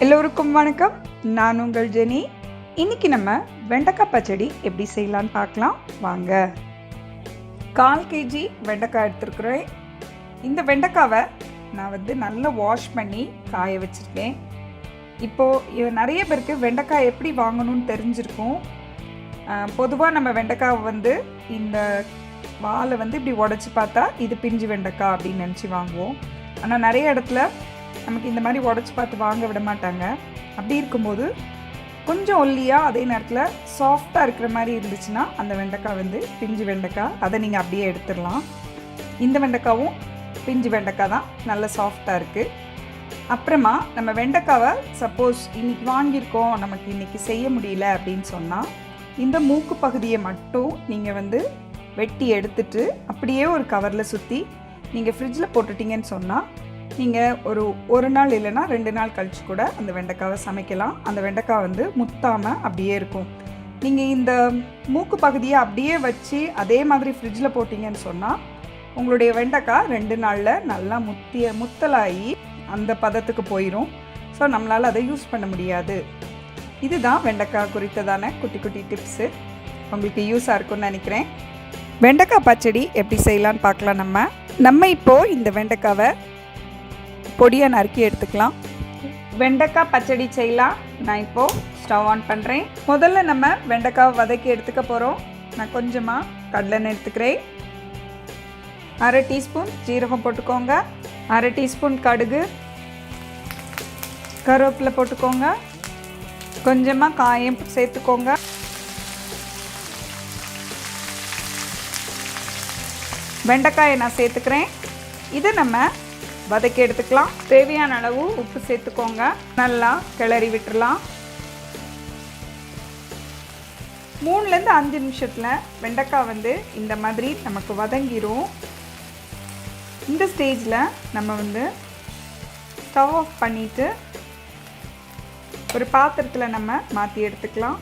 எல்லோருக்கும் வணக்கம். நான் உங்கள் ஜெனி. இன்னைக்கு நம்ம வெண்டைக்காய் பச்சடி எப்படி செய்யலான்னு பார்க்கலாம் வாங்க. 1/4 kg வெண்டைக்காய் எடுத்துருக்குறேன். இந்த வெண்டைக்காவை நான் நல்லா வாஷ் பண்ணி காய வச்சுருக்கேன். இப்போது நிறைய பேருக்கு வெண்டைக்காய் எப்படி வாங்கணும்னு தெரிஞ்சிருக்கும். பொதுவாக நம்ம வெண்டைக்காவை இந்த வாழை இப்படி உடச்சி பார்த்தா இது பிஞ்சு வெண்டைக்காய் அப்படின்னு நினச்சி வாங்குவோம். ஆனால் நிறைய இடத்துல நமக்கு இந்த மாதிரி உடச்சி பார்த்து வாங்க விட மாட்டாங்க. அப்படி இருக்கும்போது கொஞ்சம் ஒல்லியாக அதே நேரத்தில் சாஃப்டாக இருக்கிற மாதிரி இருந்துச்சுன்னா அந்த வெண்டைக்காய் பிஞ்சு வெண்டைக்காய். அதை நீங்கள் அப்படியே எடுத்துடலாம். இந்த வெண்டைக்காவும் பிஞ்சு வெண்டைக்காய் தான், நல்ல சாஃப்டாக இருக்குது. அப்புறமா நம்ம வெண்டைக்காவை சப்போஸ் இன்றைக்கி வாங்கியிருக்கோம், நமக்கு இன்றைக்கி செய்ய முடியல அப்படின்னு சொன்னால் இந்த மூக்கு பகுதியை மட்டும் நீங்கள் வெட்டி எடுத்துட்டு அப்படியே ஒரு கவரில் சுற்றி நீங்கள் ஃப்ரிட்ஜில் போட்டுட்டிங்கன்னு சொன்னால் நீங்கள் ஒரு நாள் இல்லைன்னா 2 நாள் கழித்து கூட அந்த வெண்டைக்காவை சமைக்கலாம். அந்த வெண்டைக்காய் முத்தாமல் அப்படியே இருக்கும். நீங்கள் இந்த மூக்கு பகுதியை அப்படியே வச்சு அதே மாதிரி ஃப்ரிட்ஜில் போட்டிங்கன்னு சொன்னால் உங்களுடைய வெண்டைக்காய் 2 நாளில் நல்லா முத்தலாகி அந்த பதத்துக்கு போயிடும். ஸோ நம்மளால் அதை யூஸ் பண்ண முடியாது. இதுதான் வெண்டைக்காய் குறித்ததான குட்டி குட்டி டிப்ஸு. உங்களுக்கு யூஸாக இருக்கும்னு நினைக்கிறேன். வெண்டைக்காய் பச்சடி எப்படி செய்யலான்னு பார்க்கலாம். நம்ம இப்போது இந்த வெண்டைக்காவை பொடியாக நறுக்கி எடுத்துக்கலாம். வெண்டைக்காய் பச்சடி செய்யலாம். நான் இப்போது ஸ்டவ் ஆன் பண்ணுறேன். முதல்ல நம்ம வெண்டைக்காவை வதக்கி எடுத்துக்க போகிறோம். நான் கொஞ்சமாக கடலெண்ணெய் எடுத்துக்கிறேன். 1/2 டீஸ்பூன் ஜீரகம் போட்டுக்கோங்க. 1/2 டீஸ்பூன் கடுகு, கருவேப்பிலை போட்டுக்கோங்க. கொஞ்சமாக காயம் சேர்த்துக்கோங்க. வெண்டைக்காயை நான் சேர்த்துக்கிறேன். இதை நம்ம வதக்கி எடுத்துக்கலாம். தேவையான அளவு உப்பு சேர்த்துக்கோங்க. நல்லா கிளறி விட்டுடலாம். 3லேருந்து 5 நிமிஷத்தில் வெண்டைக்காய் இந்த மாதிரி நமக்கு வதங்கிரும். இந்த ஸ்டேஜில் நம்ம ஸ்டவ் ஆஃப் பண்ணிவிட்டு ஒரு பாத்திரத்தில் நம்ம மாற்றி எடுத்துக்கலாம்.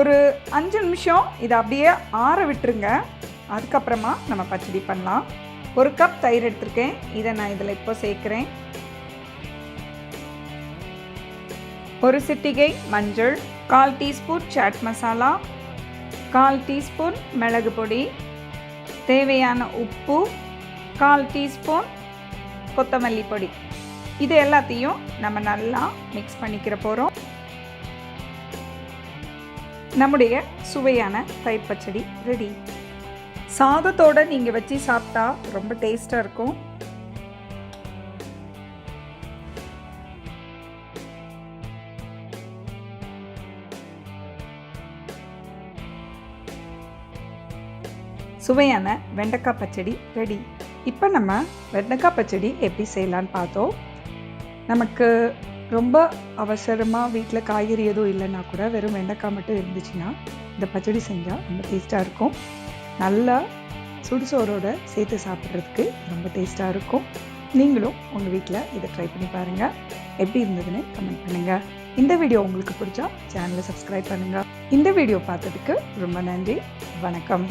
ஒரு 5 நிமிஷம் இதை அப்படியே ஆற விட்டுருங்க. அதுக்கப்புறமா நம்ம பச்சடி பண்ணலாம். 1 கப் தயிர் எடுத்துருக்கேன். இதை நான் இதில் இப்போ சேர்க்குறேன். 1 சிட்டிகை மஞ்சள், 1/4 டீஸ்பூன் சாட் மசாலா, 1/4 டீஸ்பூன் மிளகு பொடி, தேவையான உப்பு, 1/4 டீஸ்பூன் கொத்தமல்லி பொடி. இது எல்லாத்தையும் நம்ம நல்லா மிக்ஸ் பண்ணிக்கிற போகிறோம். நம்முடைய சுவையான தயிர் பச்சடி ரெடி. சாதத்தோடு நீங்கள் வச்சு சாப்பிட்டா ரொம்ப டேஸ்ட்டாக இருக்கும். சுவையான வெண்டைக்காய் பச்சடி ரெடி. இப்போ நம்ம வெண்டைக்காய் பச்சடி எப்படி செய்யலான்னு பார்த்தோம். நமக்கு ரொம்ப அவசரமாக வீட்டில் காய்கறி எதுவும் இல்லைன்னா கூட வெறும் வெண்டைக்காய் மட்டும் இருந்துச்சுன்னா இந்த பச்சடி செஞ்சால் ரொம்ப டேஸ்ட்டாக இருக்கும். நல்லா சுடுசோரோடு சேர்த்து சாப்பிட்றதுக்கு ரொம்ப டேஸ்ட்டாக இருக்கும். நீங்களும் உங்கள் வீட்டில் இதை ட்ரை பண்ணி பாருங்கள். எப்படி இருந்ததுன்னு கமெண்ட் பண்ணுங்கள். இந்த வீடியோ உங்களுக்கு பிடிச்சா சேனலை சப்ஸ்கிரைப் பண்ணுங்கள். இந்த வீடியோ பார்த்ததுக்கு ரொம்ப நன்றி. வணக்கம்.